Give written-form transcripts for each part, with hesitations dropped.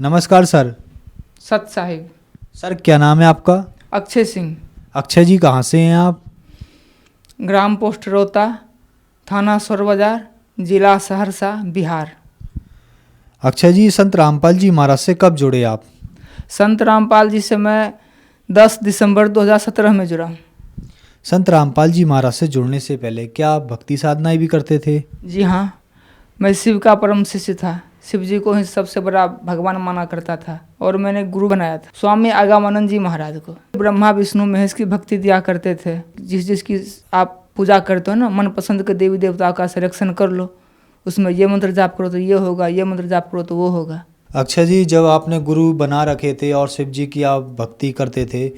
नमस्कार सर। सत साहिब। सर क्या नाम है आपका? अक्षय सिंह। अक्षय जी कहाँ से हैं आप? ग्राम पोस्ट रोहता, थाना सोर बाजार, जिला सहरसा, बिहार। अक्षय जी संत रामपाल जी महाराज से कब जुड़े आप? संत रामपाल जी से मैं 10 दिसंबर 2017 में जुड़ा हूँ। संत रामपाल जी महाराज से जुड़ने से पहले क्या आप भक्ति साधनाएं भी करते थे? जी हाँ, मैं शिव का परम शिष्य था। शिव जी को ही सबसे बड़ा भगवान माना करता था और मैंने गुरु बनाया था स्वामी आगमानंद जी महाराज को। ब्रह्मा विष्णु महेश की भक्ति दिया करते थे। जिसकी आप पूजा करते हो ना, मन पसंद के देवी देवताओं का सिलेक्शन कर लो, उसमें ये मंत्र जाप करो तो ये होगा, ये मंत्र जाप करो तो वो होगा। अक्षय जी जब आपने गुरु बना रखे थे और शिव जी की आप भक्ति करते थे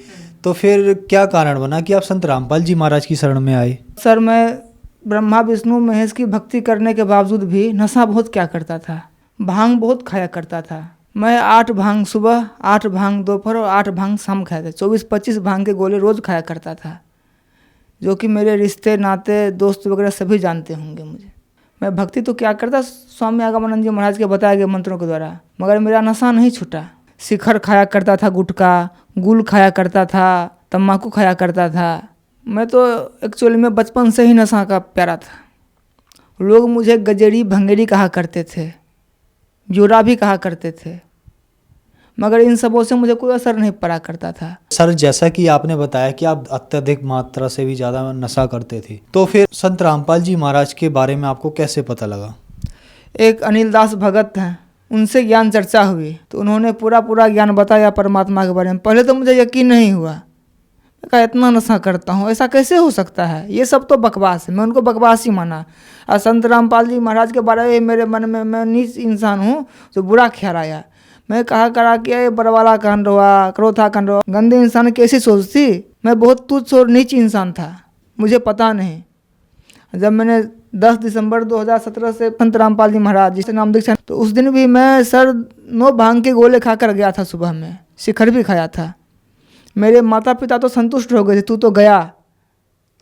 तो फिर क्या कारण बना कि आप संत रामपाल जी महाराज की शरण में आए? सर मैं ब्रह्मा विष्णु महेश की भक्ति करने के बावजूद भी नशा बहुत क्या करता था, भांग बहुत खाया करता था। मैं 8 भांग सुबह, 8 भांग दोपहर और 8 भांग शाम खाया था। 24-25 भांग के गोले रोज़ खाया करता था, जो कि मेरे रिश्ते नाते दोस्त वगैरह सभी जानते होंगे मुझे। मैं भक्ति तो क्या करता स्वामी आगमानंद जी महाराज के बताए गए मंत्रों के द्वारा, मगर मेरा नशा नहीं छूटा। शिखर खाया करता था, गुटखा गुल खाया करता था, तम्बाकू खाया करता था। मैं तो एक्चुअली में बचपन से ही नशा का प्यारा था। लोग मुझे गजेड़ी भंगेड़ी कहा करते थे, जोरा भी कहा करते थे, मगर इन सबों से मुझे कोई असर नहीं पड़ा करता था। सर जैसा कि आपने बताया कि आप अत्यधिक मात्रा से भी ज़्यादा नशा करते थे, तो फिर संत रामपाल जी महाराज के बारे में आपको कैसे पता लगा? एक अनिल दास भगत हैं, उनसे ज्ञान चर्चा हुई तो उन्होंने पूरा ज्ञान बताया परमात्मा के बारे में। पहले तो मुझे यकीन नहीं हुआ। मैं कहा इतना नशा करता हूँ, ऐसा कैसे हो सकता है, ये सब तो बकवास है। मैं उनको बकवास ही माना। और संत रामपाल जी महाराज के बारे में मेरे मन में, मैं नीच इंसान हूँ, जो बुरा ख्याल आया। मैं कहा करा कि ये बरवाला कांड हुआ, क्रोथा कांड हुआ, गंदे इंसान कैसी सोचती। मैं बहुत तुच्छ और नीच इंसान था, मुझे पता नहीं। जब मैंने 10 दिसंबर 2017 से संत रामपाल जी महाराज जी से नाम दीक्षा, तो उस दिन भी मैं सर 9 भांग के गोले खाकर गया था। सुबह में शिखर भी खाया था। मेरे माता पिता तो संतुष्ट हो गए थे, तू तो गया।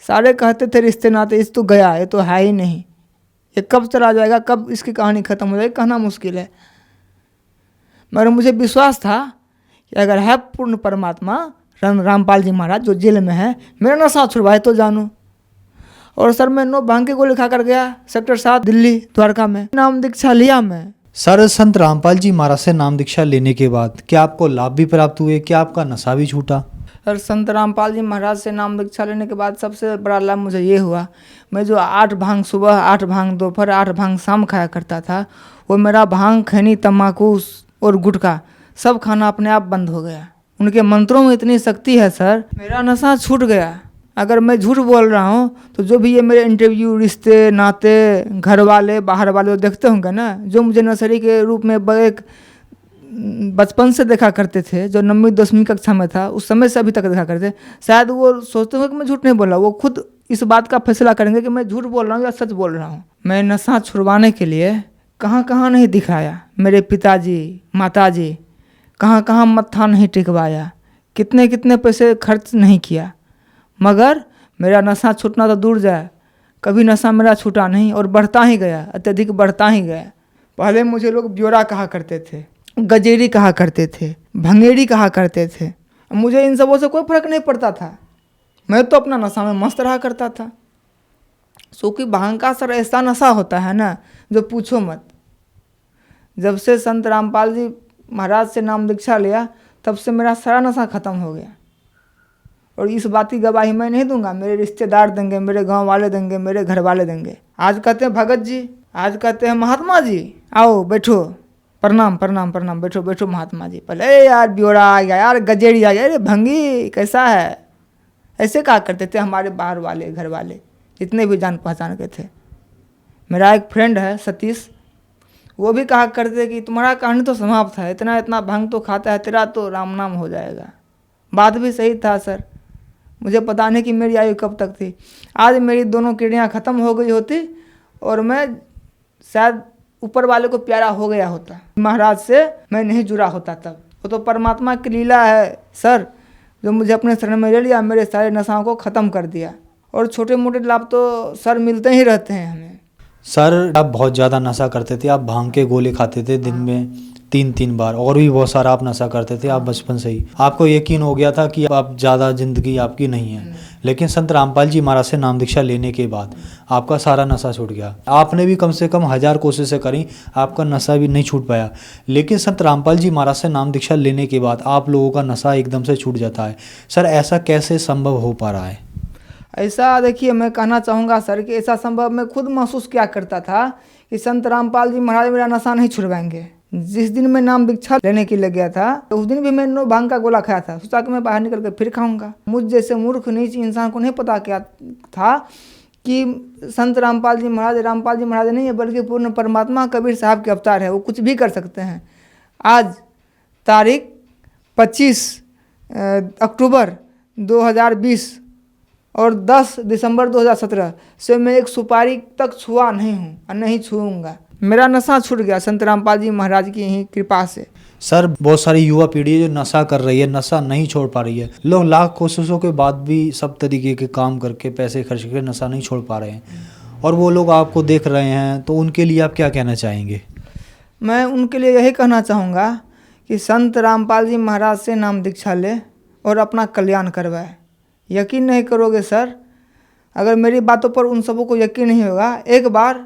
सारे कहते थे रिश्ते नाते, इस तू गया, ये तो है ही नहीं, ये कब चला जाएगा, कब इसकी कहानी खत्म हो जाएगी, कहना मुश्किल है। मगर मुझे विश्वास था कि अगर है पूर्ण परमात्मा रामपाल जी महाराज जो जेल में है, मेरा नशा छुड़वाए तो जानूँ। और सर मैं 9 भांग के गोले खाकर गया सेक्टर 7 दिल्ली द्वारका में, नाम दीक्षा लिया मैं। सर संत रामपाल जी महाराज से नाम दीक्षा लेने के बाद क्या आपको लाभ भी प्राप्त हुए? क्या आपका नशा भी छूटा? सर संत रामपाल जी महाराज से नाम दीक्षा लेने के बाद सबसे बड़ा लाभ मुझे ये हुआ, मैं जो 8 भांग सुबह, 8 भांग दोपहर, 8 भांग शाम खाया करता था, वो मेरा भांग खैनी तम्बाकू और गुटखा सब खाना अपने आप बंद हो गया। उनके मंत्रों में इतनी शक्ति है सर, मेरा नशा छूट गया। अगर मैं झूठ बोल रहा हूँ तो जो भी ये मेरे इंटरव्यू, रिश्ते नाते, घर वाले बाहर वाले देखते होंगे ना, जो मुझे नर्सरी के रूप में एक बचपन से देखा करते थे, जो 9वीं 10वीं कक्षा में था उस समय से अभी तक देखा करते, शायद वो सोचते होंगे कि मैं झूठ नहीं बोल रहा। वो खुद इस बात का फैसला करेंगे कि मैं झूठ बोल रहा हूँ या सच बोल रहा हूँ। मैं नशा छुड़वाने के लिए कहाँ कहाँ नहीं दिखाया, मेरे पिताजी माताजी कहाँ कहाँ मत्था नहीं टिकवाया, कितने कितने पैसे खर्च नहीं किया, मगर मेरा नशा छूटना तो दूर जाए, कभी नशा मेरा छूटा नहीं और बढ़ता ही गया, अत्यधिक बढ़ता ही गया। पहले मुझे लोग ब्योरा कहा करते थे, गजेरी कहा करते थे, भंगेड़ी कहा करते थे, मुझे इन सबों से कोई फर्क नहीं पड़ता था। मैं तो अपना नशा में मस्त रहा करता था। क्योंकि भांग का सर ऐसा नशा होता है ना, जो पूछो मत। जब से संत रामपाल जी महाराज से नाम दीक्षा लिया, तब से मेरा सारा नशा खत्म हो गया। और इस बात की गवाही मैं नहीं दूंगा, मेरे रिश्तेदार देंगे, मेरे गांव वाले देंगे, मेरे घर वाले देंगे। आज कहते हैं भगत जी, आज कहते हैं महात्मा जी, आओ बैठो, प्रणाम प्रणाम प्रणाम, बैठो बैठो महात्मा जी। पहले यार ब्योरा आ गया, यार गजेड़ी आ गया, अरे भंगी कैसा है, ऐसे कहा करते थे हमारे बाहर वाले, घर वाले, जितने भी जान पहचान के थे। मेरा एक फ्रेंड है सतीश, वो भी कहा करते कि तुम्हारा कहानी तो समाप्त है, इतना इतना भांग तो खाता है, तेरा तो राम नाम हो जाएगा। बात भी सही था सर, मुझे पता नहीं कि मेरी आयु कब तक थी। आज मेरी दोनों किडनियाँ ख़त्म हो गई होती और मैं शायद ऊपर वाले को प्यारा हो गया होता, महाराज से मैं नहीं जुड़ा होता तब। वो तो परमात्मा की लीला है सर, जो मुझे अपने शरण में ले लिया, मेरे सारे नशाओं को ख़त्म कर दिया। और छोटे मोटे लाभ तो सर मिलते ही रहते हैं हमें। सर आप बहुत ज़्यादा नशा करते थे, आप भांग के गोले खाते थे दिन में, 3 बार, और भी बहुत सारा आप नशा करते थे आप बचपन से ही। आपको यकीन हो गया था कि आप ज़्यादा ज़िंदगी आपकी नहीं है, लेकिन संत रामपाल जी महाराज से नाम दीक्षा लेने के बाद आपका सारा नशा छूट गया। आपने भी कम से कम 1000 कोशिशें करी, आपका नशा भी नहीं छूट पाया, लेकिन संत रामपाल जी महाराज से नाम दीक्षा लेने के बाद आप लोगों का नशा एकदम से छूट जाता है। सर, ऐसा कैसे संभव हो पा रहा है? ऐसा देखिए, मैं कहना चाहूँगा सर कि ऐसा संभव मैं खुद महसूस क्या करता था कि संत रामपाल जी महाराज मेरा नशा नहीं छुड़वाएंगे। जिस दिन मैं नाम दीक्षा लेने के लिए गया था, तो उस दिन भी मैंने भांग का गोला खाया था। सोचा कि मैं बाहर निकल कर फिर खाऊंगा। मुझ जैसे मूर्ख नीच इंसान को नहीं पता क्या था कि संत रामपाल जी महाराज नहीं है, बल्कि पूर्ण परमात्मा कबीर साहब के अवतार है। वो कुछ भी कर सकते हैं। आज तारीख 25 अक्टूबर 2020 और 10 दिसंबर 2017 से मैं एक सुपारी तक छुआ नहीं हूँ और नहीं छूऊंगा। मेरा नशा छूट गया संत रामपाल जी महाराज की ही कृपा से। सर, बहुत सारी युवा पीढ़ी है जो नशा कर रही है, नशा नहीं छोड़ पा रही है। लोग लाख कोशिशों के बाद भी सब तरीके के काम करके पैसे खर्च करके नशा नहीं छोड़ पा रहे हैं, और वो लोग आपको देख रहे हैं, तो उनके लिए आप क्या कहना चाहेंगे? मैं उनके लिए यही कहना चाहूँगा कि संत रामपाल जी महाराज से नाम दीक्षा ले और अपना कल्याण करवाए। यकीन नहीं करोगे सर, अगर मेरी बातों पर उन सबों को यकीन नहीं होगा, एक बार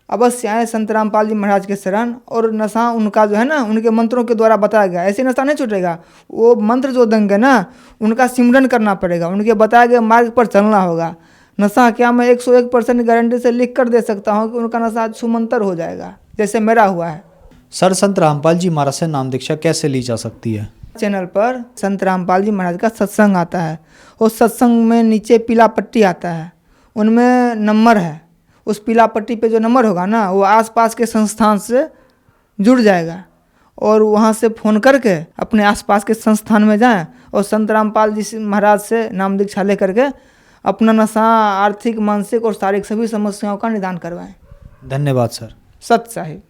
अवश्य आए संत रामपाल जी महाराज के शरण, और नशा उनका जो है ना, उनके मंत्रों के द्वारा बताया गया, ऐसे नशा नहीं छूटेगा। वो मंत्र जो देंगे ना, उनका सिमरन करना पड़ेगा, उनके बताए गए मार्ग पर चलना होगा। नशा क्या मैं 101% गारंटी से लिख कर दे सकता हूँ कि उनका नशा छूमंतर हो जाएगा, जैसे मेरा हुआ है। सर, संत रामपाल जी महाराज से नाम दीक्षा कैसे ली जा सकती है? चैनल पर संत रामपाल जी महाराज का सत्संग आता है। उस सत्संग में नीचे पीला पट्टी आता है, उनमें नंबर है। उस पीला पट्टी पे जो नंबर होगा ना, वो आसपास के संस्थान से जुड़ जाएगा, और वहाँ से फ़ोन करके अपने आसपास के संस्थान में जाएं और संत रामपाल जी महाराज से नाम दीक्षा ले करके अपना नशा, आर्थिक, मानसिक और शारीरिक सभी समस्याओं का निदान करवाएं। धन्यवाद सर। सत्य साहिब।